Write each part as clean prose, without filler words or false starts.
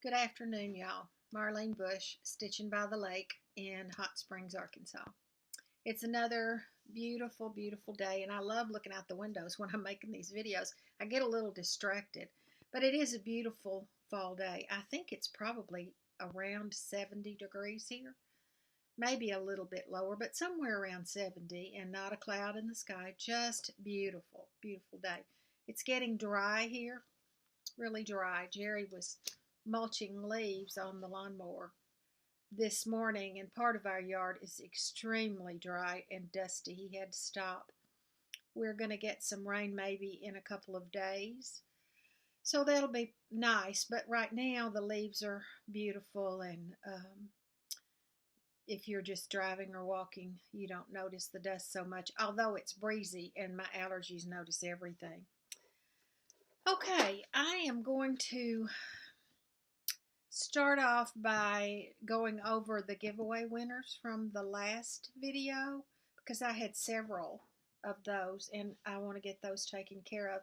Good afternoon, y'all. Marlene Bush, stitching by the lake in Hot Springs, Arkansas. It's another beautiful, beautiful day, and I love looking out the windows when I'm making these videos. I get a little distracted, but it is a beautiful fall day. I think it's probably around 70 degrees here, maybe a little bit lower, but somewhere around 70, and not a cloud in the sky. Just beautiful, beautiful day. It's getting dry here, really dry. Jerry was mulching leaves on the lawnmower this morning, and part of our yard is extremely dry and dusty. He had to stop. We're going to get some rain maybe in a couple of days, so that'll be nice. But right now the leaves are beautiful, and if you're just driving or walking, you don't notice the dust so much, although it's breezy and my allergies notice everything. Okay, I am going to start off by going over the giveaway winners from the last video, because I had several of those and I want to get those taken care of.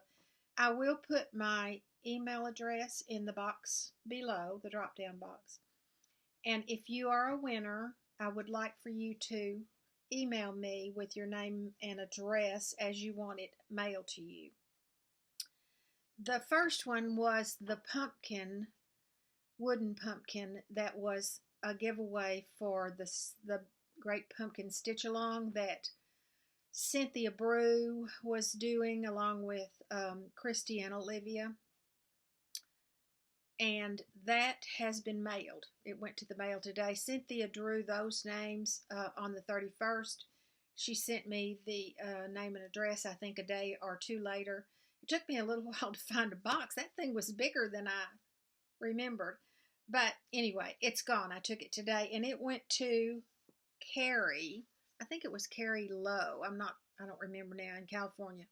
I will put my email address in the box below, the drop down box. And if you are a winner, I would like for you to email me with your name and address as you want it mailed to you. The first one was the wooden pumpkin that was a giveaway for the Great Pumpkin Stitch Along that Cynthia Brew was doing along with Christy and Olivia. And that has been mailed. It went to the mail today. Cynthia drew those names on the 31st. She sent me the name and address, I think, a day or two later. It took me a little while to find a box. That thing was bigger than I remembered. But anyway, it's gone. I took it today, and it went to Carrie. I think it was Carrie Lowe. I don't remember now, in California.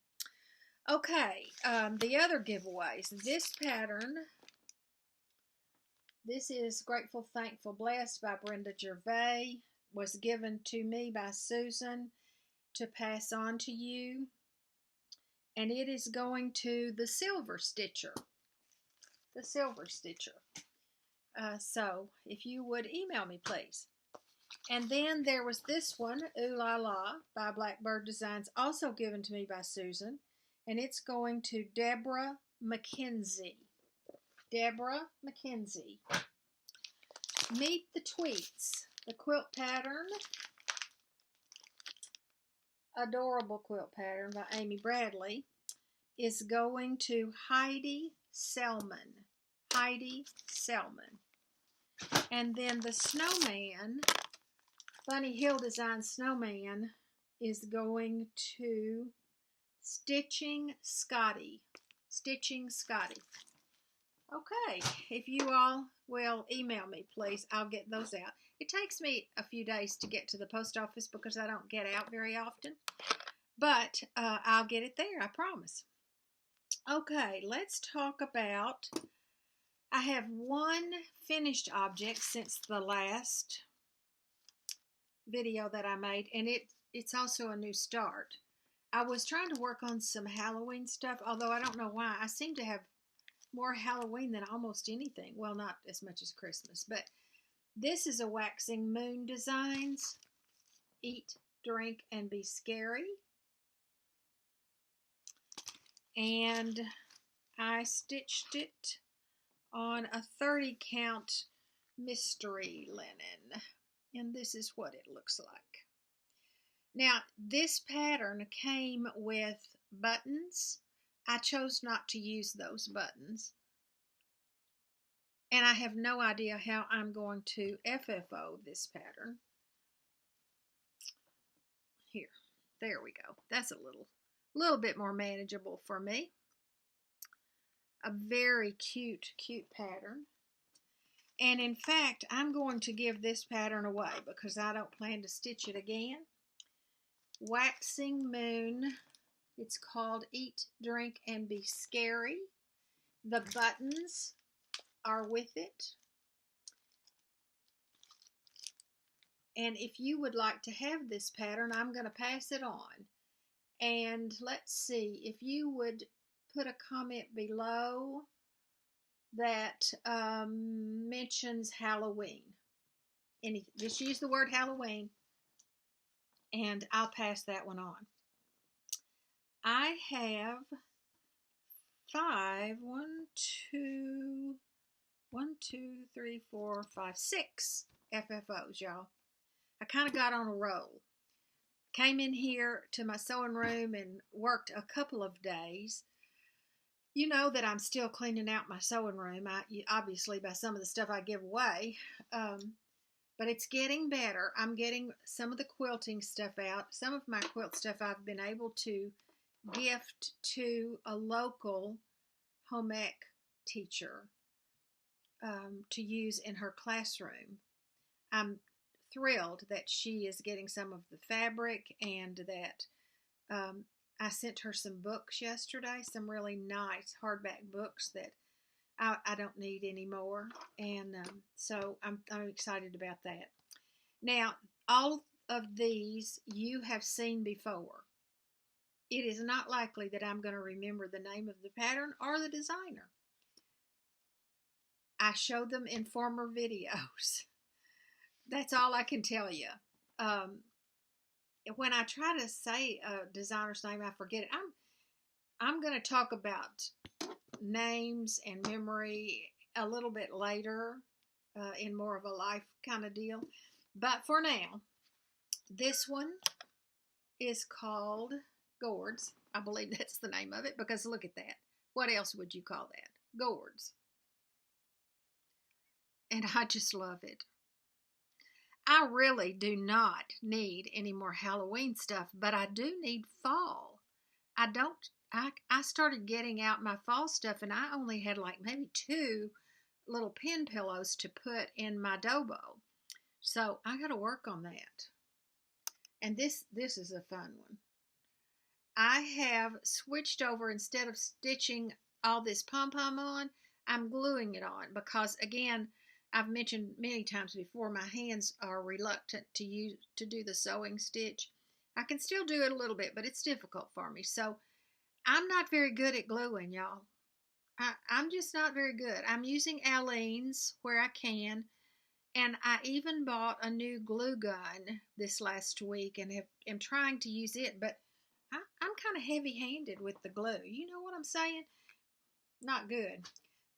Okay, the other giveaways. This pattern, this is Grateful, Thankful, Blessed by Brenda Gervais, was given to me by Susan to pass on to you. And it is going to the Silver Stitcher. The Silver Stitcher. So if you would email me, please. And then there was this one, Ooh La La, by Blackbird Designs, also given to me by Susan. And it's going to Deborah McKenzie. Deborah McKenzie. Meet the Tweets, the quilt pattern. Adorable quilt pattern by Amy Bradley, is going to Heidi Selman. Heidi Selman. And then the snowman, Bunny Hill Design Snowman, is going to Stitching Scotty. Stitching Scotty. Okay, if you all will email me, please, I'll get those out. It takes me a few days to get to the post office because I don't get out very often. But I'll get it there, I promise. Okay, let's talk about, I have one finished object since the last video that I made, and it's also a new start. I was trying to work on some Halloween stuff, although I don't know why. I seem to have more Halloween than almost anything. Well, not as much as Christmas, but this is a Waxing Moon Designs. Eat, Drink, and Be Scary. And I stitched it on a 30 count mystery linen. And this is what it looks like. Now, this pattern came with buttons. I chose not to use those buttons. And I have no idea how I'm going to FFO this pattern. Here, there we go. That's a little bit more manageable for me. A very cute, cute pattern. And in fact, I'm going to give this pattern away because I don't plan to stitch it again. Waxing Moon. It's called Eat, Drink, and Be Scary. The buttons are with it. And if you would like to have this pattern, I'm going to pass it on. And let's see, if you would put a comment below that mentions Halloween. Just use the word Halloween, and I'll pass that one on. I have six FFOs, y'all. I kind of got on a roll. Came in here to my sewing room and worked a couple of days. You know that I'm still cleaning out my sewing room, obviously by some of the stuff I give away, but it's getting better. I'm getting some of the quilting stuff out. Some of my quilt stuff I've been able to gift to a local home ec teacher to use in her classroom. I'm thrilled that she is getting some of the fabric, and that I sent her some books yesterday, some really nice hardback books that I don't need anymore, and so I'm excited about that. Now, all of these you have seen before. It is not likely that I'm going to remember the name of the pattern or the designer. I showed them in former videos. That's all I can tell you. When I try to say a designer's name, I forget it. I'm going to talk about names and memory a little bit later in more of a life kind of deal. But for now, this one is called Gourds. I believe that's the name of it, because look at that. What else would you call that? Gourds. And I just love it. I really do not need any more Halloween stuff, but I do need fall. I started getting out my fall stuff, and I only had like maybe 2 little pin pillows to put in my dobo. So I got to work on that. And this is a fun one. I have switched over, instead of stitching all this pom-pom on, I'm gluing it on, because again, I've mentioned many times before, my hands are reluctant to do the sewing stitch. I can still do it a little bit, but it's difficult for me. So I'm not very good at gluing, y'all. I'm just not very good. I'm using Aleene's where I can, and I even bought a new glue gun this last week and am trying to use it, but I'm kind of heavy-handed with the glue. You know what I'm saying? Not good.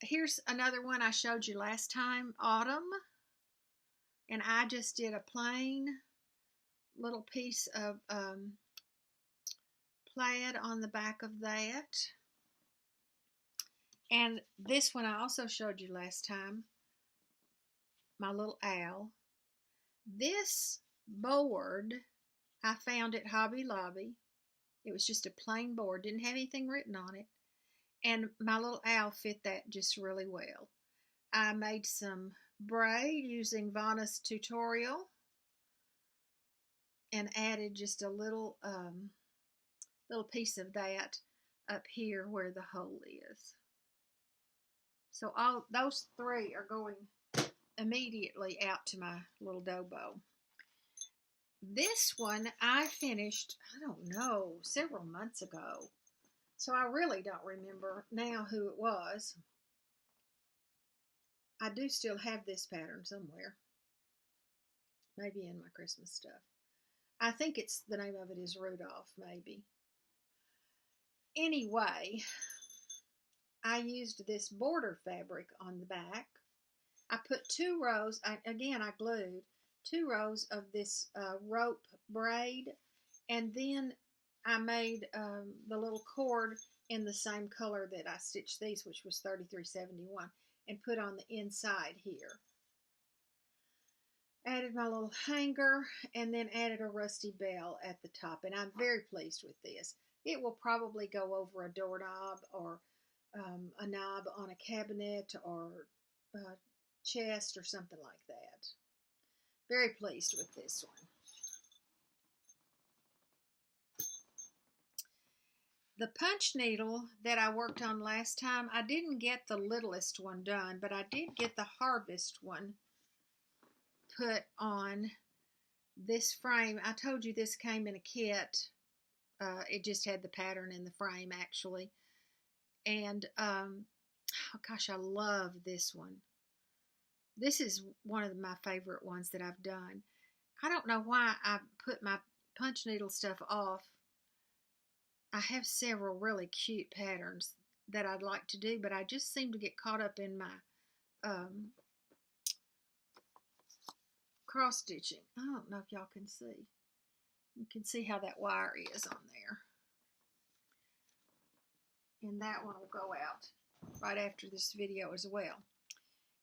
Here's another one I showed you last time, Autumn. And I just did a plain little piece of plaid on the back of that. And this one I also showed you last time, my little owl. This board I found at Hobby Lobby. It was just a plain board, didn't have anything written on it. And my little owl fit that just really well. I made some braid using Vanna's tutorial and added just a little piece of that up here where the hole is. So all those 3 are going immediately out to my little dobo. This one I finished, I don't know, several months ago. So I really don't remember now who it was. I do still have this pattern somewhere. Maybe in my Christmas stuff. I think the name of it is Rudolph, maybe. Anyway, I used this border fabric on the back. I put 2 rows, I glued 2 rows of this rope braid, and then I made the little cord in the same color that I stitched these, which was 3371, and put on the inside here. Added my little hanger, and then added a rusty bell at the top, and I'm very pleased with this. It will probably go over a doorknob or a knob on a cabinet or a chest or something like that. Very pleased with this one. The punch needle that I worked on last time, I didn't get the littlest one done, but I did get the harvest one put on this frame. I told you this came in a kit. It just had the pattern in the frame, actually. And Oh gosh, I love this one. This is one of my favorite ones that I've done. I don't know why I put my punch needle stuff off. I have several really cute patterns that I'd like to do, but I just seem to get caught up in my cross stitching. I don't know if y'all can see. You can see how that wire is on there. And that one will go out right after this video as well.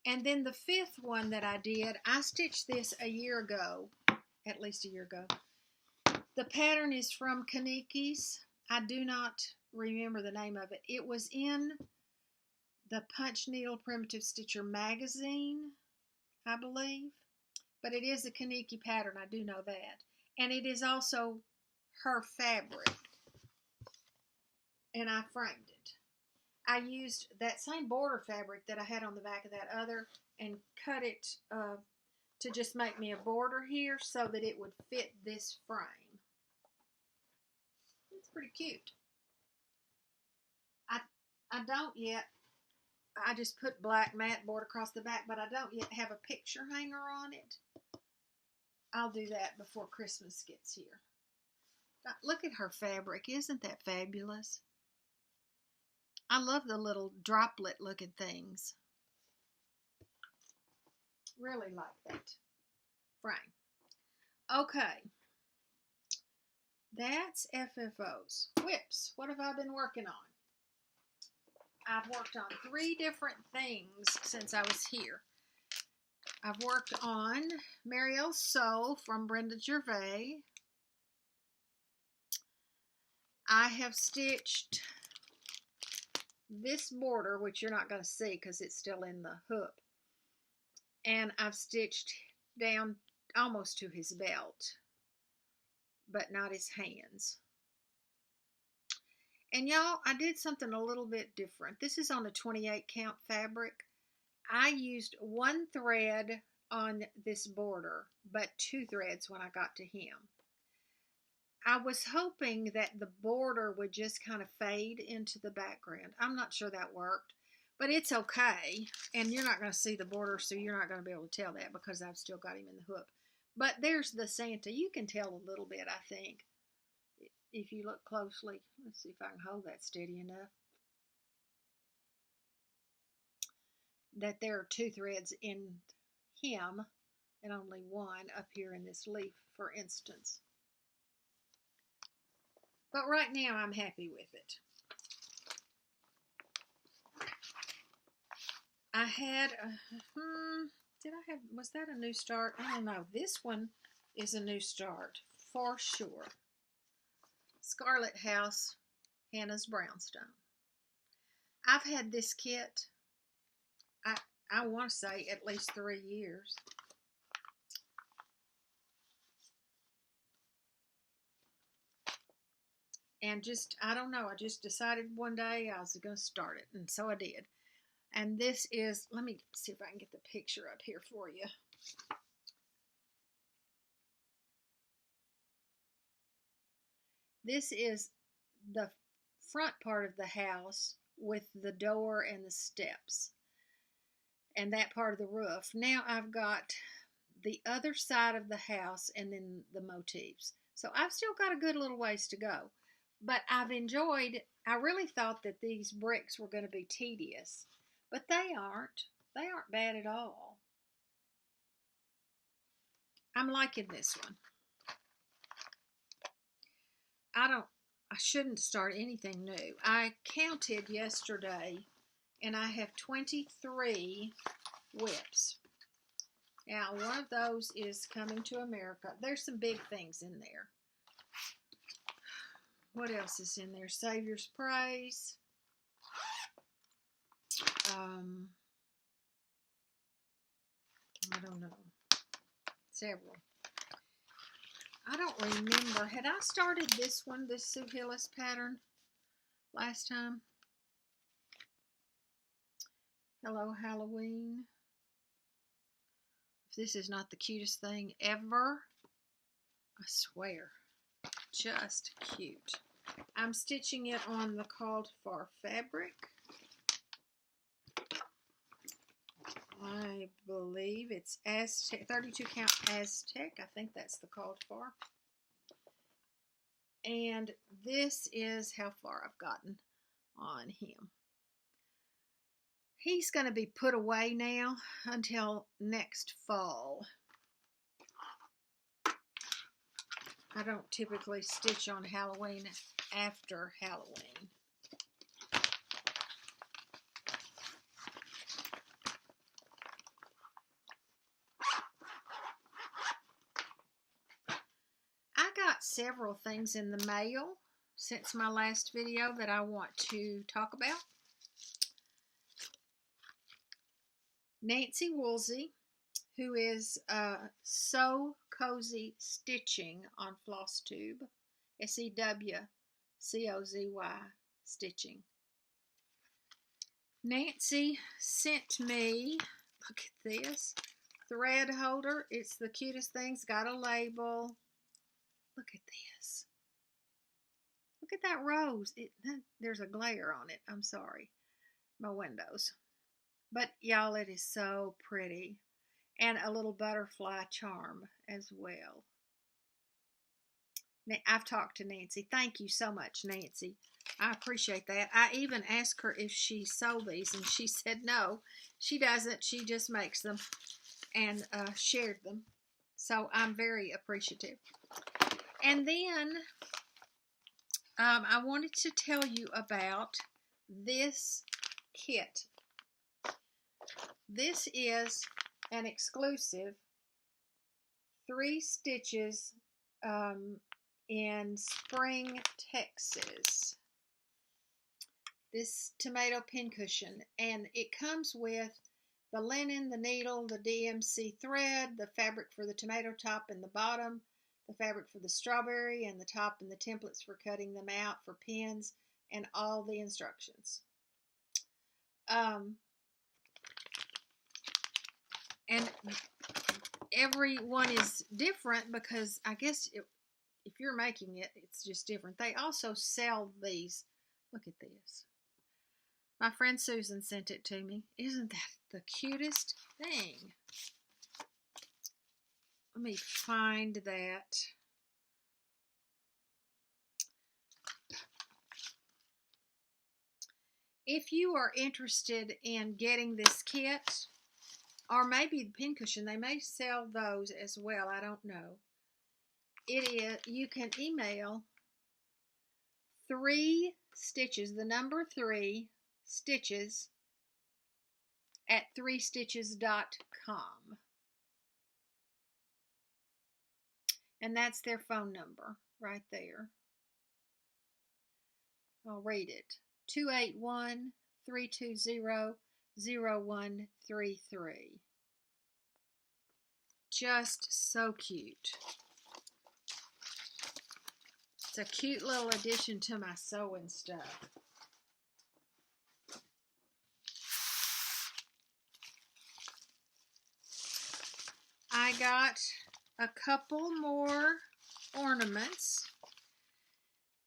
And then the fifth one that I did, I stitched this a year ago, at least a year ago. The pattern is from Kaniki's. I do not remember the name of it. It was in the Punch Needle Primitive Stitcher magazine, I believe. But it is a Kaniki pattern, I do know that. And it is also her fabric. And I framed it. I used that same border fabric that I had on the back of that other and cut it to just make me a border here so that it would fit this frame. It's pretty cute. I don't yet, I just put black matte board across the back, but I don't yet have a picture hanger on it. I'll do that before Christmas gets here. Look at her fabric. Isn't that fabulous? I love the little droplet looking things. Really like that frame. Okay. That's FFOs. Whips. What have I been working on? I've worked on 3 different things since I was here. I've worked on Marielle's Soul from Brenda Gervais. I have stitched this border, which you're not going to see because it's still in the hook. And I've stitched down almost to his belt, but not his hands. And y'all, I did something a little bit different. This is on a 28 count fabric. I used 1 thread on this border, but 2 threads when I got to him. I was hoping that the border would just kind of fade into the background. I'm not sure that worked, but it's okay. And you're not going to see the border, so you're not going to be able to tell that because I've still got him in the hook. But there's the Santa. You can tell a little bit, I think, if you look closely. Let's see if I can hold that steady enough. That there are 2 threads in him and only 1 up here in this leaf, for instance. But right now I'm happy with it. I had, was that a new start? I don't know. This one is a new start for sure. Scarlet House, Hannah's Brownstone. I've had this kit, I want to say at least 3 years. And just, I don't know, I just decided one day I was going to start it, and so I did. And this is, let me see if I can get the picture up here for you. This is the front part of the house with the door and the steps and that part of the roof. Now I've got the other side of the house and then the motifs. So I've still got a good little ways to go. But I've enjoyed, I really thought that these bricks were going to be tedious, but they aren't. They aren't bad at all. I'm liking this one. I shouldn't start anything new. I counted yesterday and I have 23 whips. Now, one of those is Coming to America. There's some big things in there. What else is in there? Savior's Praise. I don't know. Several. I don't remember. Had I started this one, this Sue Hillis pattern, last time? Hello, Halloween. If this is not the cutest thing ever, I swear. Just cute. I'm stitching it on the Called For fabric. I believe it's Aztec, 32 count Aztec. I think that's the called for. And this is how far I've gotten on him. He's going to be put away now until next fall. I don't typically stitch on Halloween after Halloween. I got several things in the mail since my last video that I want to talk about. Nancy Woolsey, who is So Cozy Stitching on Flosstube, SEWCOZY Stitching. Nancy sent me, look at this, thread holder. It's the cutest thing. It's got a label. Look at this. Look at that rose. There's a glare on it. I'm sorry. My windows. But y'all, it is so pretty. And a little butterfly charm as well. I've talked to Nancy. Thank you so much, Nancy. I appreciate that. I even asked her if she sold these, and she said no, she doesn't. She just makes them and shared them. So I'm very appreciative. And then I wanted to tell you about this kit. This is an exclusive 3 stitches in Spring, Texas. This tomato pincushion, and it comes with the linen, the needle, the DMC thread, the fabric for the tomato top and the bottom, the fabric for the strawberry and the top, and the templates for cutting them out for pins, and all the instructions. And every one is different because I guess if you're making it, it's just different. They also sell these. Look at this. My friend Susan sent it to me. Isn't that the cutest thing? Let me find that. If you are interested in getting this kit, or maybe the pincushion, they may sell those as well. I don't know. You can email 3 stitches, the number 3 stitches at 3stitches.com. And that's their phone number right there. I'll read it. 281-320-0133. Just so cute. It's a cute little addition to my sewing stuff. I got a couple more ornaments.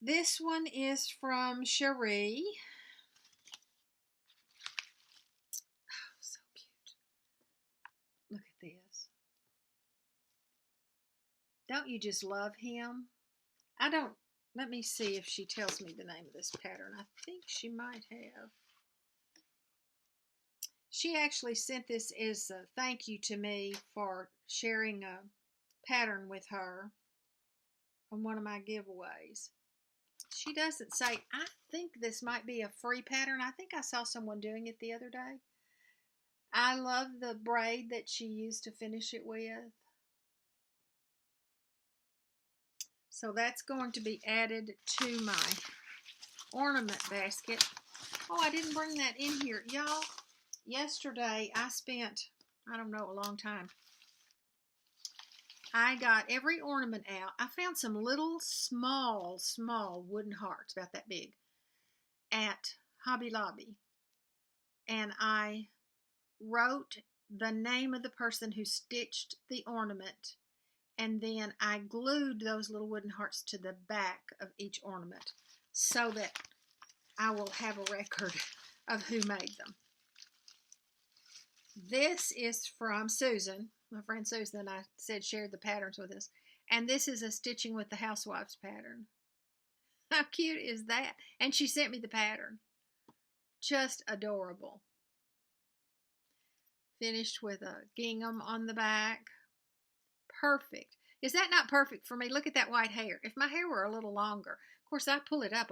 This one is from Cherie. Oh, so cute. Look at this. Don't you just love him? Let me see if she tells me the name of this pattern. I think she might have. She actually sent this as a thank you to me for sharing a pattern with her on one of my giveaways. She doesn't say, I think this might be a free pattern. I think I saw someone doing it the other day. I love the braid that she used to finish it with. So that's going to be added to my ornament basket. Oh, I didn't bring that in here. Y'all, yesterday I spent, I don't know, a long time. I got every ornament out. I found some little small wooden hearts, about that big, at Hobby Lobby. And I wrote the name of the person who stitched the ornament, and then I glued those little wooden hearts to the back of each ornament so that I will have a record of who made them. This is from Susan, my friend Susan, I said shared the patterns with us. And this is a Stitching with the Housewives pattern. How cute is that? And she sent me the pattern. Just adorable. Finished with a gingham on the back. Perfect. Is that not perfect for me? Look at that white hair. If my hair were a little longer, of course I pull it up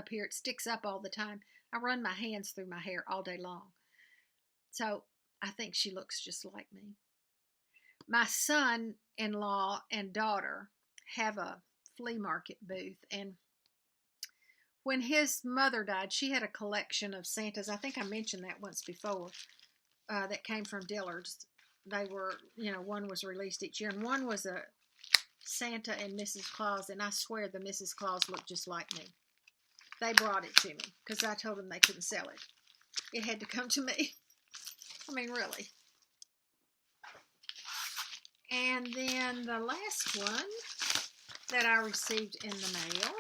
here. It sticks up all the time. I run my hands through my hair all day long. So I think she looks just like me. My son-in-law and daughter have a flea market booth, and when his mother died, she had a collection of Santas. I think I mentioned that once before, that came from Dillard's. They were, one was released each year, and one was a Santa and Mrs. Claus, and I swear the Mrs. Claus looked just like me. They brought it to me because I told them they couldn't sell it. It had to come to me. I mean, really. And then the last one that I received in the mail,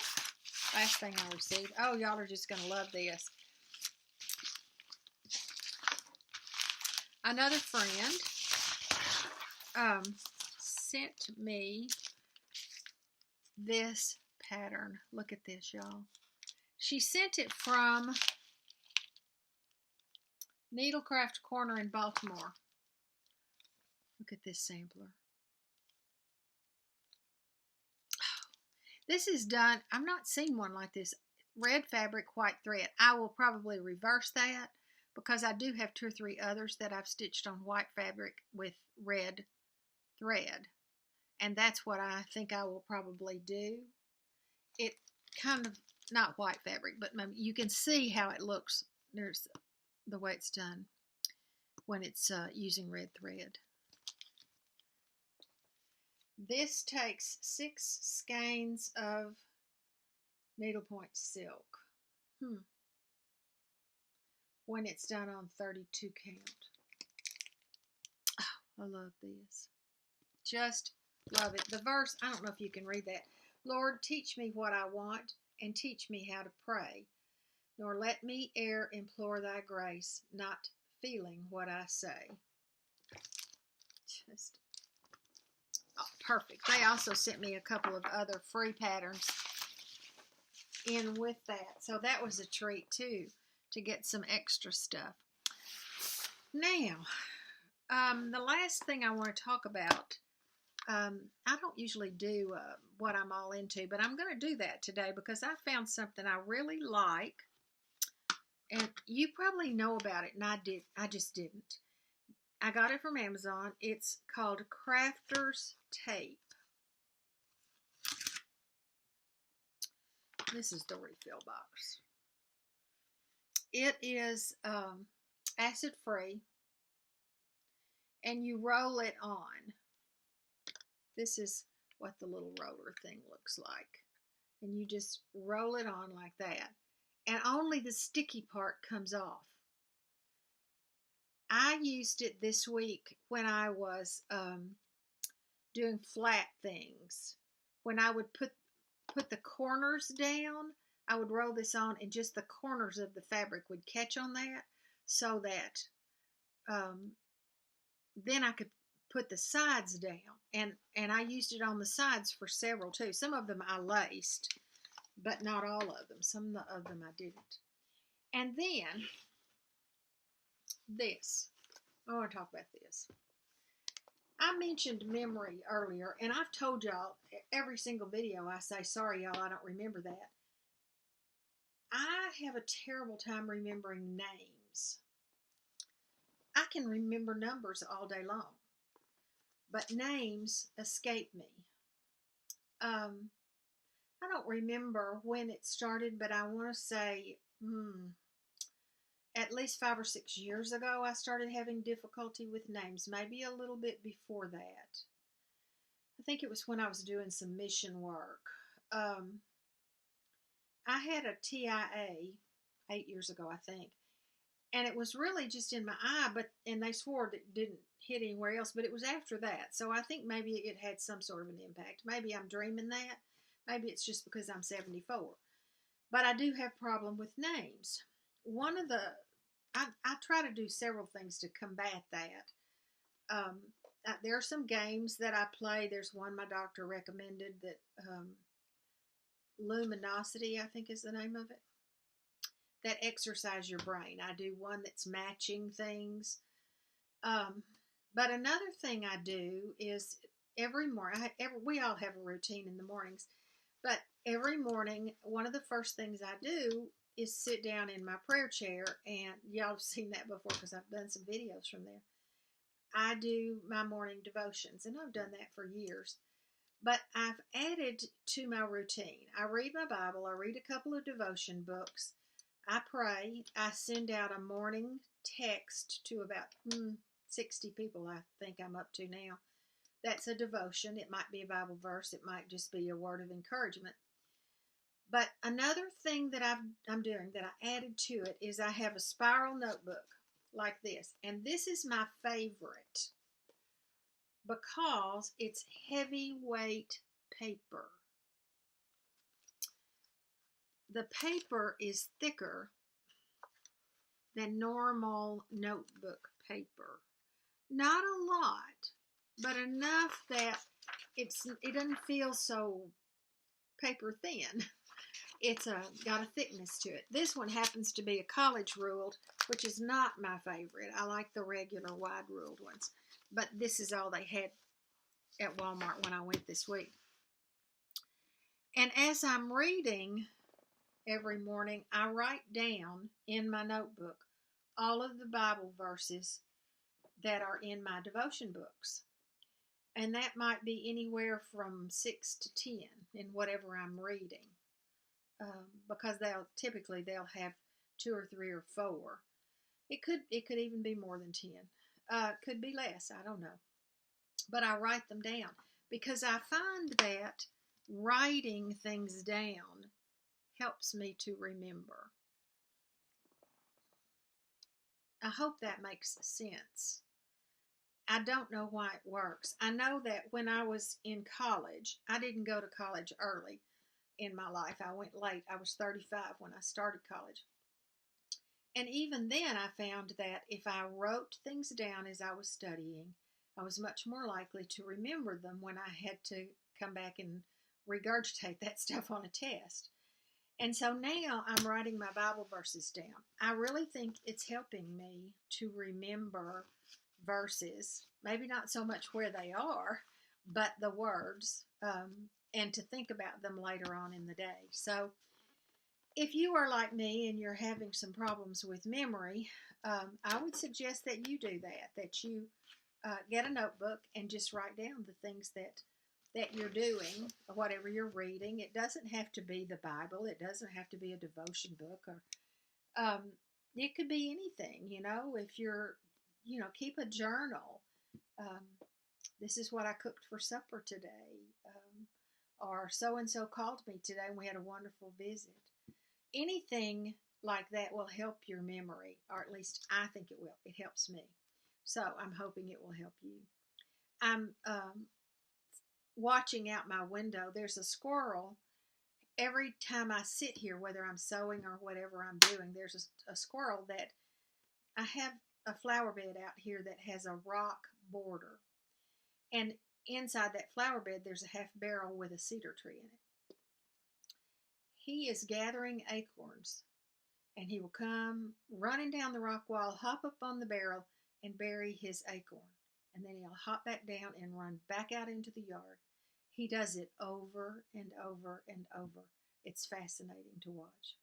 last thing I received, oh, y'all are just going to love this. Another friend sent me this pattern. Look at this, y'all. She sent it from Needlecraft Corner in Baltimore. Look at this sampler. This is done, I've not seen one like this. Red fabric, white thread. I will probably reverse that because I do have 2 or 3 others that I've stitched on white fabric with red thread. And that's what I think I will probably do. It kind of, not white fabric, but you can see how it looks. There's the way it's done when it's using red thread. This takes 6 skeins of needlepoint silk. When it's done on 32 count. Oh, I love this. Just love it. The verse, I don't know if you can read that. Lord, teach me what I want and teach me how to pray. Nor let me e'er implore thy grace, not feeling what I say. Just perfect. They also sent me a couple of other free patterns in with that. So that was a treat too, to get some extra stuff. Now, the last thing I want to talk about, I don't usually do what I'm all into, but I'm going to do that today because I found something I really like. And you probably know about it, and I just didn't. I got it from Amazon. It's called Crafter's Tape. This is the refill box. It is acid-free, and you roll it on. This is what the little roller thing looks like. And you just roll it on like that. And only the sticky part comes off. I used it this week when I was doing flat things. When I would put the corners down, I would roll this on and just the corners of the fabric would catch on that so that then I could put the sides down. And I used it on the sides for several too. Some of them I laced, but not all of them. Some of them I didn't. And then this. I want to talk about this. I mentioned memory earlier, and I've told y'all every single video I say, sorry y'all, I don't remember that. I have a terrible time remembering names. I can remember numbers all day long, but names escape me. I don't remember when it started, but I want to say at least 5 or 6 years ago, I started having difficulty with names, maybe a little bit before that. I think it was when I was doing some mission work. I had a TIA 8 years ago, I think, and it was really just in my eye, and they swore it didn't hit anywhere else, but it was after that. So I think maybe it had some sort of an impact. Maybe I'm dreaming that. Maybe it's just because I'm 74. But I do have a problem with names. One of the I try to do several things to combat that. Um, there are some games that I play. There's one my doctor recommended that Luminosity, I think is the name of it, that exercise your brain. I do one that's matching things. Um, but another thing I do is every morning, we all have a routine in the mornings, but every morning, one of the first things I do is sit down in my prayer chair, and y'all have seen that before because I've done some videos from there. I do my morning devotions, and I've done that for years. But I've added to my routine. I read my Bible, I read a couple of devotion books, I pray, I send out a morning text to about 60 people, I think I'm up to now. That's a devotion. It might be a Bible verse, it might just be a word of encouragement. But another thing that I'm doing that I added to it is I have a spiral notebook like this. And this is my favorite because it's heavyweight paper. The paper is thicker than normal notebook paper. Not a lot, but enough that it doesn't feel so paper thin. It's got a thickness to it. This one happens to be a college ruled, which is not my favorite. I like the regular wide ruled ones, but this is all they had at Walmart when I went this week. And as I'm reading every morning, I write down in my notebook all of the Bible verses that are in my devotion books. And that might be anywhere from 6 to 10 in whatever I'm reading. Because they'll have 2 or 3 or 4. It could even be more than 10. Could be less, I don't know. But I write them down because I find that writing things down helps me to remember. I hope that makes sense. I don't know why it works. I know that when I was in college, I didn't go to college early in my life. I went late. I was 35 when I started college. And even then, I found that if I wrote things down as I was studying, I was much more likely to remember them when I had to come back and regurgitate that stuff on a test. And so now I'm writing my Bible verses down. I really think it's helping me to remember verses, maybe not so much where they are, but the words, and to think about them later on in the day. So if you are like me and you're having some problems with memory, I would suggest that you do that you get a notebook and just write down the things that you're doing, whatever you're reading. It doesn't have to be the Bible. It doesn't have to be a devotion book, or it could be anything, if you're, keep a journal. This is what I cooked for supper today. Or so-and-so called me today and we had a wonderful visit. Anything like that will help your memory, or at least I think it will. It helps me. So I'm hoping it will help you. I'm watching out my window. There's a squirrel. Every time I sit here, whether I'm sewing or whatever I'm doing, there's a squirrel that I have a flower bed out here that has a rock border. And inside that flower bed, there's a half barrel with a cedar tree in it. He is gathering acorns, and he will come running down the rock wall, hop up on the barrel, and bury his acorn. And then he'll hop back down and run back out into the yard. He does it over and over and over. It's fascinating to watch.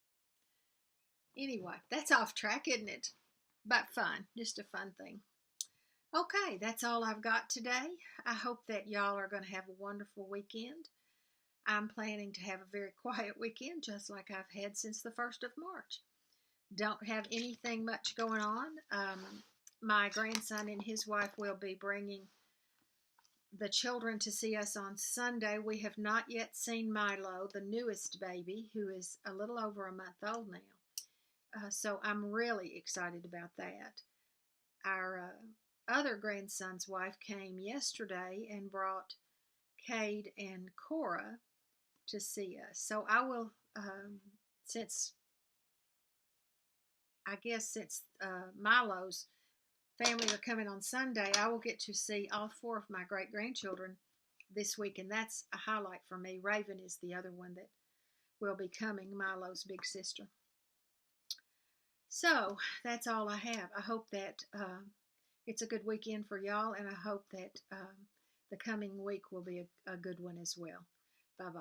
Anyway, that's off track, isn't it? But fun, just a fun thing. Okay, that's all I've got today. I hope that y'all are going to have a wonderful weekend. I'm planning to have a very quiet weekend, just like I've had since the 1st of March. Don't have anything much going on. My grandson and his wife will be bringing the children to see us on Sunday. We have not yet seen Milo, the newest baby, who is a little over a month old now. So I'm really excited about that. Our other grandson's wife came yesterday and brought Cade and Cora to see us. So I will, since I guess since Milo's family are coming on Sunday, I will get to see all 4 of my great-grandchildren this week, and that's a highlight for me. Raven is the other one that will be coming, Milo's big sister. So that's all I have. I hope that it's a good weekend for y'all, and I hope that the coming week will be a good one as well. Bye-bye.